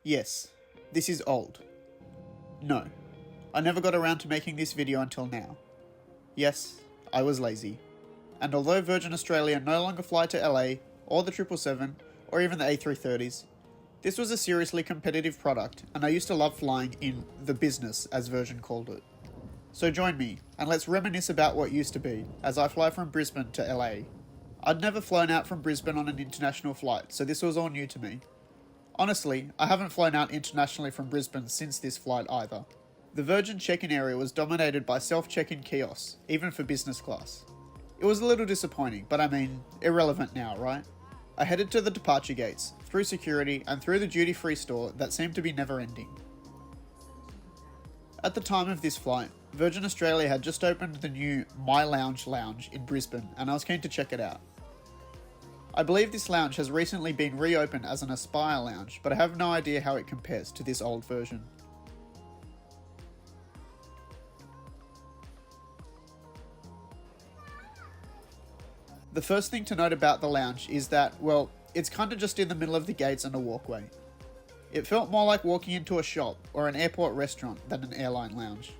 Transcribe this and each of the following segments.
Yes, this is old. No, I never got around to making this video until now. Yes, I was lazy. And although Virgin Australia no longer fly to LA, or the 777, or even the A330s, this was a seriously competitive product, and I used to love flying in the business, as Virgin called it. So join me, and let's reminisce about what used to be, as I fly from Brisbane to LA. I'd never flown out from Brisbane on an international flight, so this was all new to me. Honestly, I haven't flown out internationally from Brisbane since this flight either. The Virgin check-in area was dominated by self-check-in kiosks, even for business class. It was a little disappointing, but I mean, irrelevant now, right? I headed to the departure gates, through security, and through the duty-free store that seemed to be never-ending. At the time of this flight, Virgin Australia had just opened the new MyLounge lounge in Brisbane, and I was keen to check it out. I believe this lounge has recently been reopened as an Aspire lounge, but I have no idea how it compares to this old version. The first thing to note about the lounge is that, well, it's kinda just in the middle of the gates and a walkway. It felt more like walking into a shop or an airport restaurant than an airline lounge.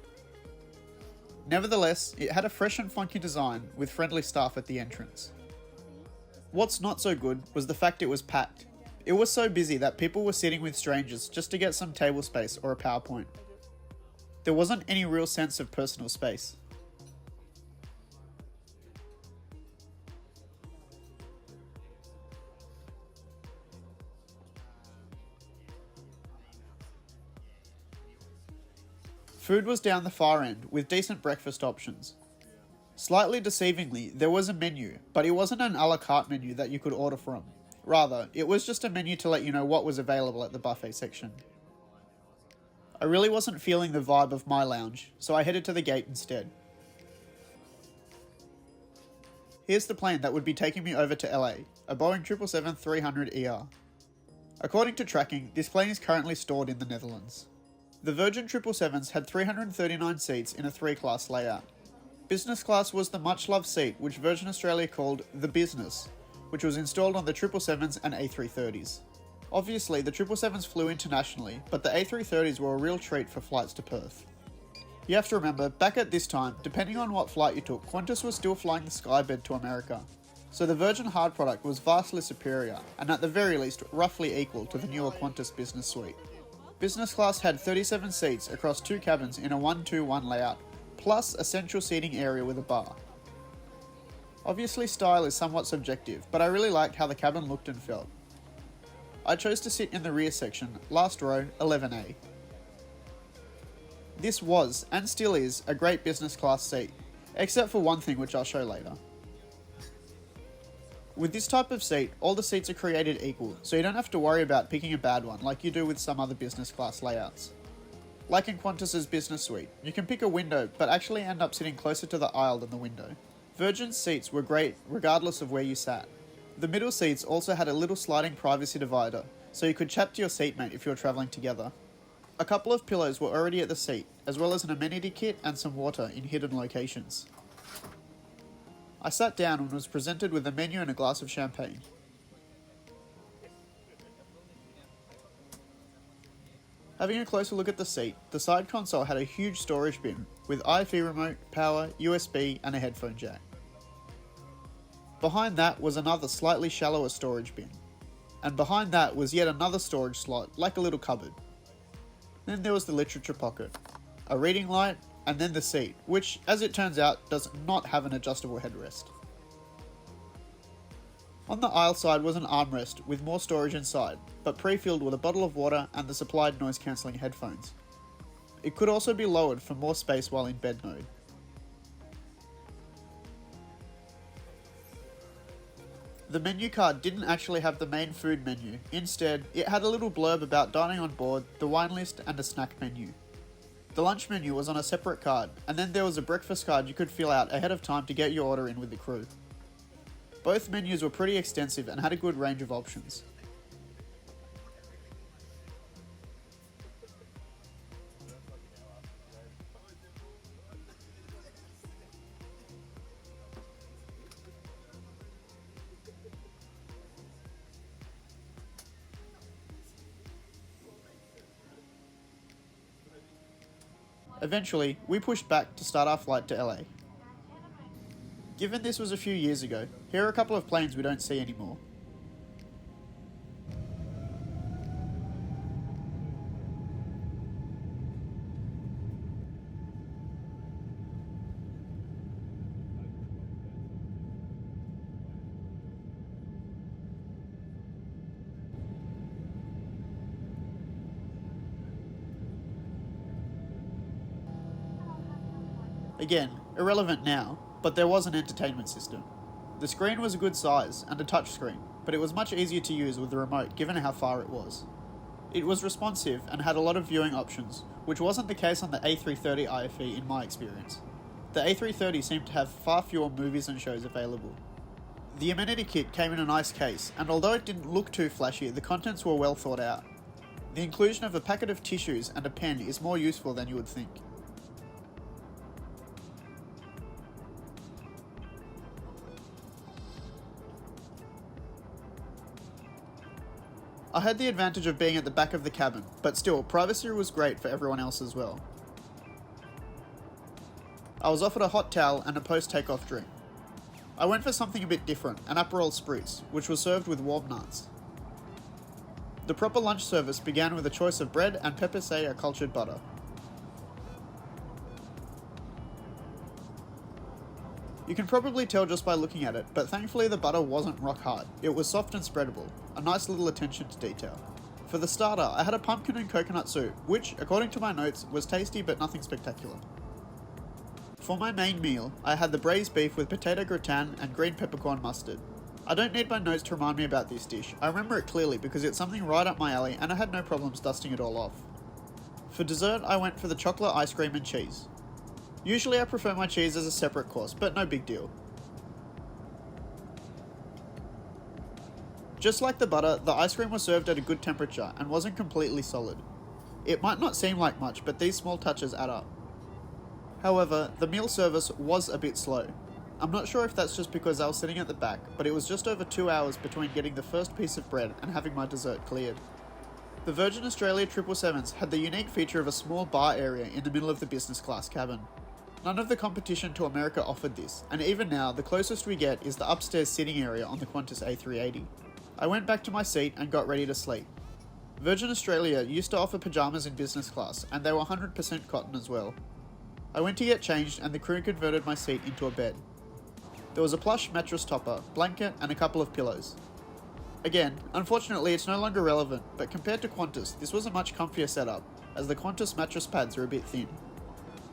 Nevertheless, it had a fresh and funky design with friendly staff at the entrance. What's not so good was the fact it was packed. It was so busy that people were sitting with strangers just to get some table space or a PowerPoint. There wasn't any real sense of personal space. Food was down the far end, with decent breakfast options. Slightly deceivingly, there was a menu, but it wasn't an a la carte menu that you could order from. Rather, it was just a menu to let you know what was available at the buffet section. I really wasn't feeling the vibe of MyLounge, so I headed to the gate instead. Here's the plane that would be taking me over to LA, a Boeing 777-300ER. According to tracking, this plane is currently stored in the Netherlands. The Virgin 777s had 339 seats in a 3-class layout. Business class was the much-loved seat which Virgin Australia called the Business, which was installed on the 777s and A330s. Obviously, the 777s flew internationally, but the A330s were a real treat for flights to Perth. You have to remember, back at this time, depending on what flight you took, Qantas was still flying the Skybed to America. So the Virgin hard product was vastly superior, and at the very least, roughly equal to the newer Qantas Business Suite. Business class had 37 seats across 2 cabins in a 1-2-1 layout, plus a central seating area with a bar. Obviously style is somewhat subjective, but I really liked how the cabin looked and felt. I chose to sit in the rear section, last row, 11A. This was, and still is, a great business class seat, except for one thing which I'll show later. With this type of seat, all the seats are created equal, so you don't have to worry about picking a bad one like you do with some other business class layouts. Like in Qantas's Business Suite, you can pick a window but actually end up sitting closer to the aisle than the window. Virgin's seats were great regardless of where you sat. The middle seats also had a little sliding privacy divider, so you could chat to your seatmate if you were travelling together. A couple of pillows were already at the seat, as well as an amenity kit and some water in hidden locations. I sat down and was presented with a menu and a glass of champagne. Having a closer look at the seat, the side console had a huge storage bin with IFE remote, power, USB and a headphone jack. Behind that was another slightly shallower storage bin, and behind that was yet another storage slot like a little cupboard. Then there was the literature pocket, a reading light, and then the seat, which, as it turns out, does not have an adjustable headrest. On the aisle side was an armrest with more storage inside, but pre-filled with a bottle of water and the supplied noise-cancelling headphones. It could also be lowered for more space while in bed mode. The menu card didn't actually have the main food menu. Instead, it had a little blurb about dining on board, the wine list, and a snack menu. The lunch menu was on a separate card, and then there was a breakfast card you could fill out ahead of time to get your order in with the crew. Both menus were pretty extensive and had a good range of options. Eventually, we pushed back to start our flight to LA. Given this was a few years ago, here are a couple of planes we don't see anymore. Again, irrelevant now, but there was an entertainment system. The screen was a good size and a touch screen, but it was much easier to use with the remote given how far it was. It was responsive and had a lot of viewing options, which wasn't the case on the A330 IFE in my experience. The A330 seemed to have far fewer movies and shows available. The Amenity Kit came in a nice case, and although it didn't look too flashy, the contents were well thought out. The inclusion of a packet of tissues and a pen is more useful than you would think. I had the advantage of being at the back of the cabin, but still, privacy was great for everyone else as well. I was offered a hot towel and a post-takeoff drink. I went for something a bit different, an Aperol Spritz, which was served with warm nuts. The proper lunch service began with a choice of bread and pepper say cultured butter. You can probably tell just by looking at it, but thankfully the butter wasn't rock hard. It was soft and spreadable, a nice little attention to detail. For the starter, I had a pumpkin and coconut soup, which, according to my notes, was tasty but nothing spectacular. For my main meal, I had the braised beef with potato gratin and green peppercorn mustard. I don't need my notes to remind me about this dish, I remember it clearly because it's something right up my alley and I had no problems dusting it all off. For dessert, I went for the chocolate ice cream and cheese. Usually I prefer my cheese as a separate course, but no big deal. Just like the butter, the ice cream was served at a good temperature and wasn't completely solid. It might not seem like much, but these small touches add up. However, the meal service was a bit slow. I'm not sure if that's just because I was sitting at the back, but it was just over 2 hours between getting the first piece of bread and having my dessert cleared. The Virgin Australia 777s had the unique feature of a small bar area in the middle of the business class cabin. None of the competition to America offered this, and even now, the closest we get is the upstairs sitting area on the Qantas A380. I went back to my seat and got ready to sleep. Virgin Australia used to offer pyjamas in business class, and they were 100% cotton as well. I went to get changed and the crew converted my seat into a bed. There was a plush mattress topper, blanket, and a couple of pillows. Again, unfortunately it's no longer relevant, but compared to Qantas, this was a much comfier setup, as the Qantas mattress pads are a bit thin.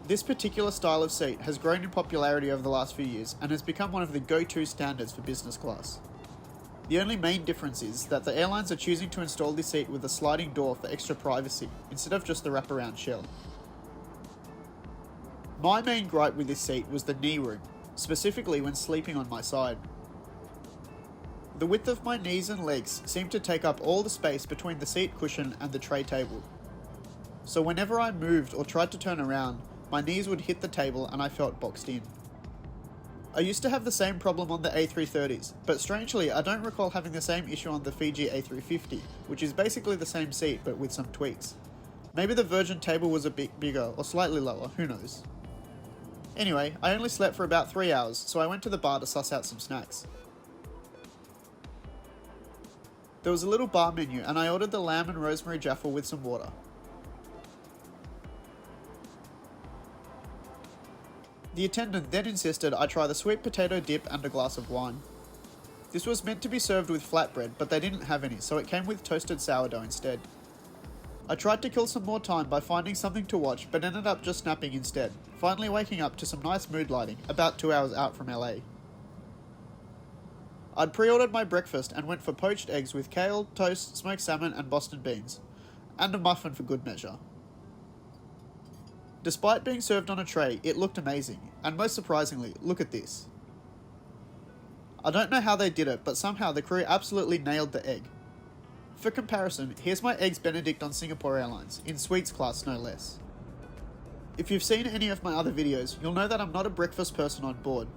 This particular style of seat has grown in popularity over the last few years and has become one of the go-to standards for business class. The only main difference is that the airlines are choosing to install this seat with a sliding door for extra privacy, instead of just the wraparound shell. My main gripe with this seat was the knee room, specifically when sleeping on my side. The width of my knees and legs seemed to take up all the space between the seat cushion and the tray table. So whenever I moved or tried to turn around, my knees would hit the table and I felt boxed in. I used to have the same problem on the A330s, but strangely I don't recall having the same issue on the Fiji A350, which is basically the same seat but with some tweaks. Maybe the Virgin table was a bit bigger or slightly lower, who knows. Anyway, I only slept for about 3 hours, so I went to the bar to suss out some snacks. There was a little bar menu and I ordered the lamb and rosemary jaffle with some water. The attendant then insisted I try the sweet potato dip and a glass of wine. This was meant to be served with flatbread, but they didn't have any, so it came with toasted sourdough instead. I tried to kill some more time by finding something to watch, but ended up just napping instead, finally waking up to some nice mood lighting, about 2 hours out from LA. I'd pre-ordered my breakfast and went for poached eggs with kale, toast, smoked salmon and Boston beans, and a muffin for good measure. Despite being served on a tray, it looked amazing, and most surprisingly, look at this. I don't know how they did it, but somehow the crew absolutely nailed the egg. For comparison, here's my Eggs Benedict on Singapore Airlines, in Sweets class no less. If you've seen any of my other videos, you'll know that I'm not a breakfast person on board.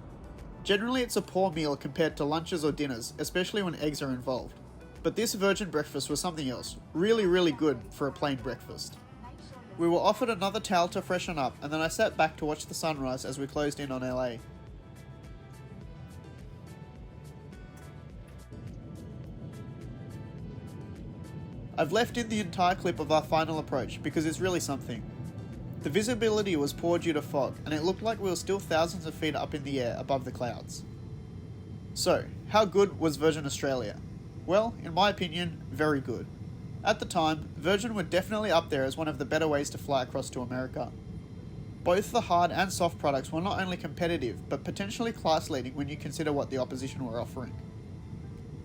Generally it's a poor meal compared to lunches or dinners, especially when eggs are involved. But this Virgin breakfast was something else, really good for a plain breakfast. We were offered another towel to freshen up, and then I sat back to watch the sunrise as we closed in on LA. I've left in the entire clip of our final approach because it's really something. The visibility was poor due to fog, and it looked like we were still thousands of feet up in the air above the clouds. So, how good was Virgin Australia? Well, in my opinion, very good. At the time, Virgin were definitely up there as one of the better ways to fly across to America. Both the hard and soft products were not only competitive, but potentially class-leading when you consider what the opposition were offering.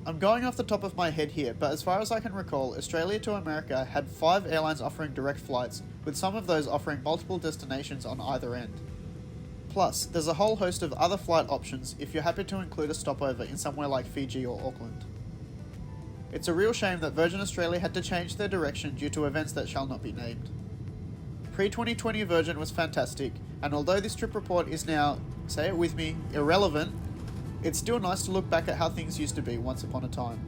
I'm going off the top of my head here, but as far as I can recall, Australia to America had 5 airlines offering direct flights, with some of those offering multiple destinations on either end. Plus, there's a whole host of other flight options if you're happy to include a stopover in somewhere like Fiji or Auckland. It's a real shame that Virgin Australia had to change their direction due to events that shall not be named. Pre-2020 Virgin was fantastic, and although this trip report is now, say it with me, irrelevant, it's still nice to look back at how things used to be once upon a time.